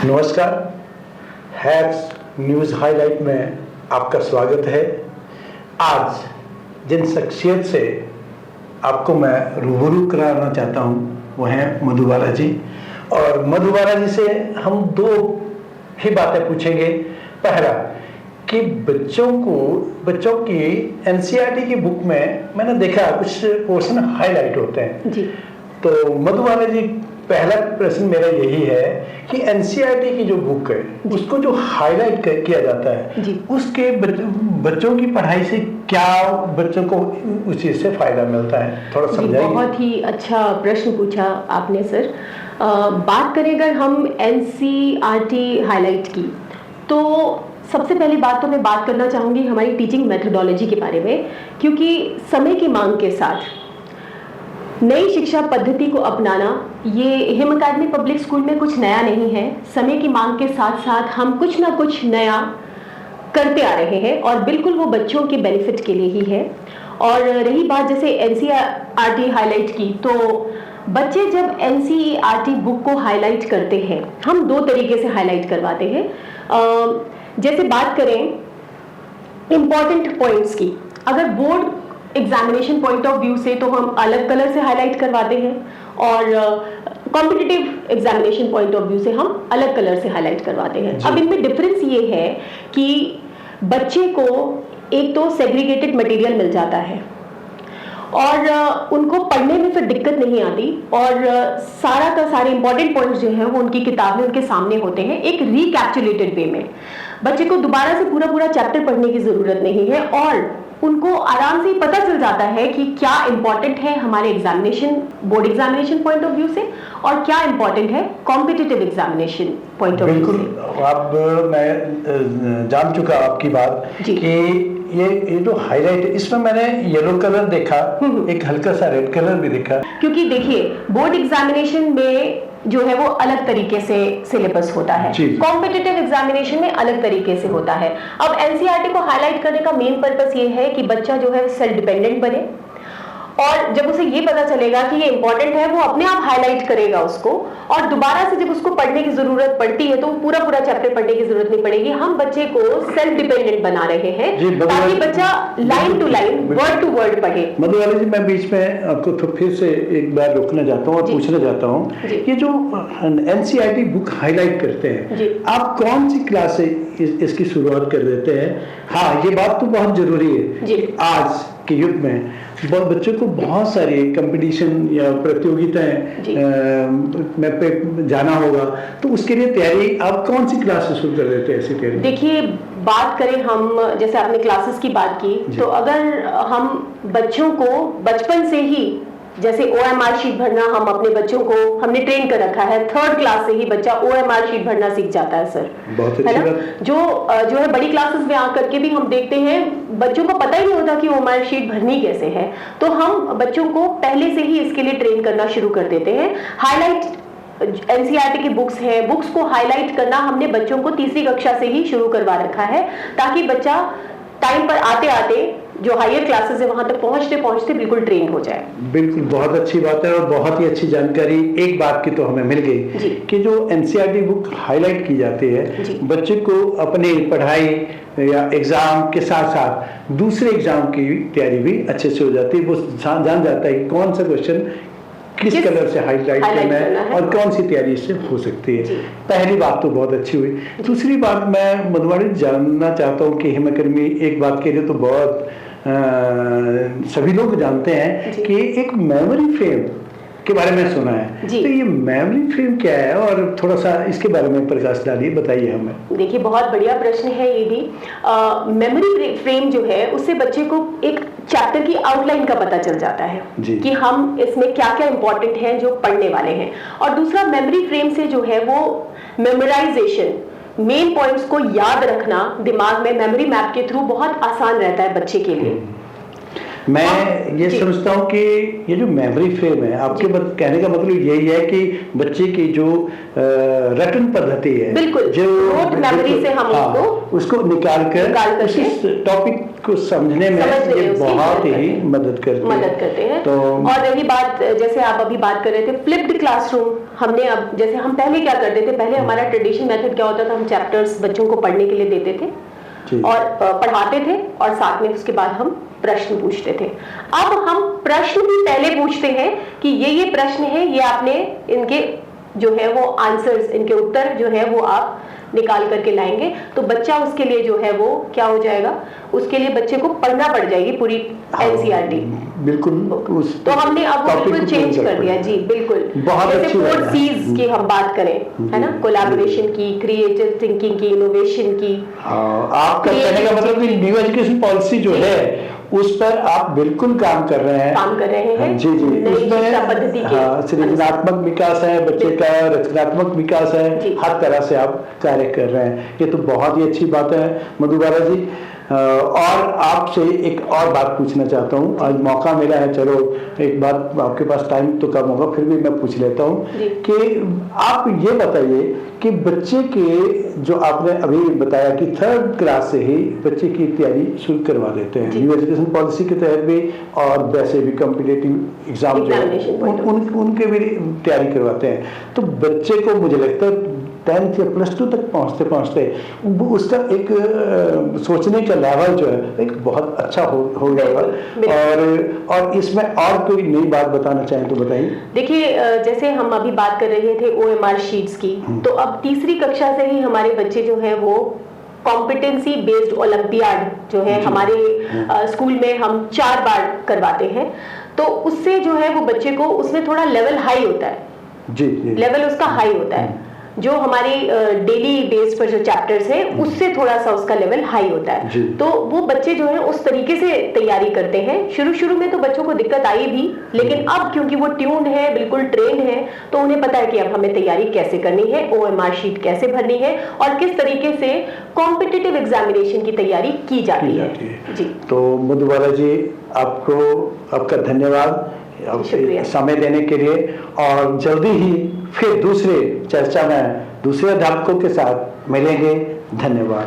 नमस्कार, hacks news highlight में आपका स्वागत है। आज जिन शख्सियत से आपको मैं रूबरू कराना चाहता हूँ वो हैं मधुबाला जी। और मधुबाला जी से हम दो ही बातें पूछेंगे। पहला कि बच्चों की एनसीईआरटी की बुक में मैंने देखा कुछ पोर्शन हाईलाइट होते हैं जी। तो मधुबाला जी, पहला प्रश्न मेरा यही है कि एनसीईआरटी की जो बुक है उसको जो हाईलाइट किया जाता है जी। उसके बच्चों की पढ़ाई से क्या बच्चों को उस चीज से फायदा मिलता है, थोड़ा समझाइए। बहुत ही अच्छा प्रश्न पूछा आपने सर। बात करें अगर हम एनसीईआरटी हाईलाइट की, तो सबसे पहली बात तो मैं बात करना चाहूँगी हमारी टीचिंग मेथोडोलॉजी के बारे में, क्योंकि समय की मांग के साथ नई शिक्षा पद्धति को अपनाना ये हिम अकेडमी पब्लिक स्कूल में कुछ नया नहीं है। समय की मांग के साथ साथ हम कुछ ना कुछ नया करते आ रहे हैं और बिल्कुल वो बच्चों के बेनिफिट के लिए ही है। और रही बात जैसे एनसीईआरटी हाईलाइट की, तो बच्चे जब एनसीईआरटी बुक को हाईलाइट करते हैं, हम दो तरीके से हाईलाइट करवाते हैं। जैसे बात करें इम्पॉर्टेंट पॉइंट्स की, अगर board examination point of view से तो हम अलग कलर से हाईलाइट करवाते हैं और competitive examination point of view से हम अलग कलर से हाईलाइट करवाते हैं। अब इनमें डिफरेंस ये है कि बच्चे को एक तो सेग्रीगेटेड मटेरियल मिल जाता है और उनको पढ़ने में फिर दिक्कत नहीं आती और सारा का सारे इंपॉर्टेंट पॉइंट्स जो हैं वो उनकी किताब में उनके सामने होते हैं एक रिकैप्चुलेटेड वे में। बच्चे को दोबारा से पूरा चैप्टर पढ़ने की जरूरत नहीं है और उनको आराम से पता चल जाता है कि क्या इंपॉर्टेंट है हमारे examination board examination point of view से और क्या इंपॉर्टेंट है competitive examination point of view से। बिल्कुल, अब मैं जान चुका आपकी बात कि ये जो हाईलाइट, इसमें मैंने येलो कलर देखा, एक हल्का सा रेड कलर भी देखा। क्योंकि देखिए बोर्ड एग्जामिनेशन में जो है वो अलग तरीके से सिलेबस होता है, कॉम्पिटिटिव एग्जामिनेशन में अलग तरीके से होता है। अब एनसीईआरटी को हाईलाइट करने का मेन पर्पस ये है कि बच्चा जो है सेल्फ डिपेंडेंट बने और जब उसे ये पता चलेगा कि ये इंपॉर्टेंट है वो अपने आप हाईलाइट करेगा उसको और दोबारा से जब उसको पढ़ने की जरूरत पड़ती है तो पूरा चैप्टर पढ़ने की जरूरत नहीं पड़ेगी। हम बच्चे को सेल्फ डिपेंडेंट बना रहे हैं ताकि बच्चा line to line word to word पढ़े। मधुबाला जी, मैं बीच में आपको तो फिर से एक बार रोकना चाहता हूँ और पूछना चाहता हूँ, ये जो एनसीईआरटी बुक हाईलाइट करते हैं आप कौन सी क्लास से इसकी शुरुआत कर देते हैं? हाँ, ये बात तो बहुत जरूरी है। आज के युग में बच्चों को बहुत सारी कंपटीशन या प्रतियोगिताएं में पे जाना होगा, तो उसके लिए तैयारी आप कौन सी क्लास से शुरू कर देते हैं ऐसी तैयारी? देखिए, बात करें हम जैसे आपने क्लासेस की बात की, तो अगर हम बच्चों को बचपन से ही जैसे ओएमआर शीट भरना हम अपने बच्चों को हमने ट्रेन कर रखा है, 3rd क्लास से ही बच्चा ओएमआर शीट भरना सीख जाता है सर, बहुत है ना? जो है बड़ी क्लासेस में आकर के भी हम देखते हैं बच्चों को पता ही नहीं होता कि ओएमआर शीट भरनी कैसे है, तो हम बच्चों को पहले से ही इसके लिए ट्रेन करना शुरू कर देते हैं। हाईलाइट एनसीईआरटी की बुक्स हैं, बुक्स को हाईलाइट करना हमने बच्चों को 3री कक्षा से ही शुरू करवा रखा है ताकि बच्चा टाइम पर आते आते जो हायर क्लासेस है वहां तक पहुंचते बिल्कुल ट्रेन हो जाए। बिल्कुल, बहुत अच्छी बात है और बहुत ही अच्छी जानकारी एक बात की तो हमें मिल गई कि जो एनसीईआरटी बुक हाईलाइट की जाती है बच्चे को अपनी पढ़ाई या एग्जाम के साथ साथ दूसरे एग्जाम की तैयारी भी अच्छे से हो जाती है। वो जान जाता है कि कौन सा क्वेश्चन किस कलर से हाईलाइट करना है और कौन सी तैयारी इससे हो सकती है। पहली बात तो बहुत अच्छी हुई। दूसरी बात मैं मधुबाला जानना चाहता हूँ कि हिम अकेडमी एक बात के लिए तो बहुत सभी लोग जानते हैं कि एक मेमोरी फ्रेम के बारे में सुना है, तो ये मेमोरी फ्रेम क्या है और थोड़ा सा इसके बारे में प्रकाश डालिए, बताइए हमें। देखिए, बहुत बढ़िया प्रश्न है ये भी। मेमोरी फ्रेम जो है उससे बच्चे को एक चैप्टर की आउटलाइन का पता चल जाता है कि हम इसमें क्या क्या इंपॉर्टेंट है जो पढ़ने वाले हैं। और दूसरा, मेमोरी फ्रेम से जो है वो मेमोराइजेशन, मेन पॉइंट्स को याद रखना दिमाग में मेमोरी मैप के थ्रू बहुत आसान रहता है बच्चे के लिए। मैं ये समझता हूँ कि ये जो मेमोरी फ्रेम है, आपके कहने का मतलब यही है कि बच्चे की जो रटन पद्धति है, बिल्कुल जो मेमोरी से हम उसको निकाल कर उस टॉपिक को समझने में ये बहुत ही मदद करते हैं। तो और रही बात, जैसे आप अभी बात कर रहे थे फ्लिप्ड क्लासरूम, हमने अब जैसे हम पहले क्या करते थे, पहले हमारा ट्रेडिशनल मेथड क्या होता था, हम चैप्टर्स बच्चों को पढ़ने के लिए देते थे और पढ़ाते थे और साथ में उसके बाद हम प्रश्न पूछते थे। अब हम प्रश्न भी पहले पूछते हैं कि ये प्रश्न है, ये आपने इनके जो है वो आंसर्स, इनके उत्तर जो है वो आप निकाल करके लाएंगे, तो बच्चा उसके लिए जो है वो क्या हो जाएगा, उसके लिए बच्चे को पढ़ना पड़ जाएगी पूरी एनसीईआरटी। बिल्कुल। तो हमने अब वो बिल्कुल चेंज कर दिया जी, बिल्कुल। जैसे 4 C's की हम बात करें, है ना, कोलैबोरेशन की, क्रिएटिव थिंकिंग की, इनोवेशन की। आपका कहने का मतलब कि न्यू एजुकेशन पॉलिसी जो है उस पर आप बिल्कुल काम कर रहे हैं। जी जी, उसमें सृजनात्मक विकास है, बच्चे का रचनात्मक विकास है, हर तरह से आप कार्य कर रहे हैं। ये तो बहुत ही अच्छी बात है मधु बाला जी। और आपसे एक और बात पूछना चाहता हूँ, आज मौका मिला है, चलो एक बात, आपके पास टाइम तो कम होगा फिर भी मैं पूछ लेता हूँ कि आप ये बताइए कि बच्चे के जो आपने अभी बताया कि 3rd क्लास से ही बच्चे की तैयारी शुरू करवा देते हैं न्यू एजुकेशन पॉलिसी के तहत भी, और वैसे भी कॉम्पिटिटिव एग्जाम जो है उनके भी तैयारी करवाते हैं। तो बच्चे को मुझे लगता है 10th या +2 तक पहुंचते उसका एक सोचने का लेवल जो है एक बहुत अच्छा हो जाएगा। और इसमें और कोई नई बात बताना चाहें तो बताइए। देखिए, जैसे हम अभी बात कर रहे थे OMR शीट्स की, तो अब तीसरी कक्षा से ही हमारे बच्चे जो है वो कॉम्पिटेंसी बेस्ड ओलंपियाड जो है हमारे स्कूल में हम 4 बार करवाते हैं, तो उससे जो है वो बच्चे को उसमें थोड़ा लेवल हाई होता है जी। लेवल उसका हाई होता है, जो हमारी डेली बेस पर जो चैप्टर्स है उससे थोड़ा सा उसका लेवल हाई होता है। तो वो बच्चे जो है उस तरीके से तैयारी करते हैं। शुरू में तो बच्चों को दिक्कत आई भी, लेकिन अब क्योंकि वो ट्यून है, बिल्कुल ट्रेन है, तो उन्हें पता है कि अब हमें तैयारी कैसे करनी है, OMR शीट कैसे भरनी है और किस तरीके से कॉम्पिटिटिव एग्जामिनेशन की तैयारी की जाती है जी। तो मधु बाला जी, आपको आपका धन्यवाद समय देने के लिए, और जल्दी ही फिर दूसरे चर्चा में दूसरे अध्यापकों के साथ मिलेंगे। धन्यवाद।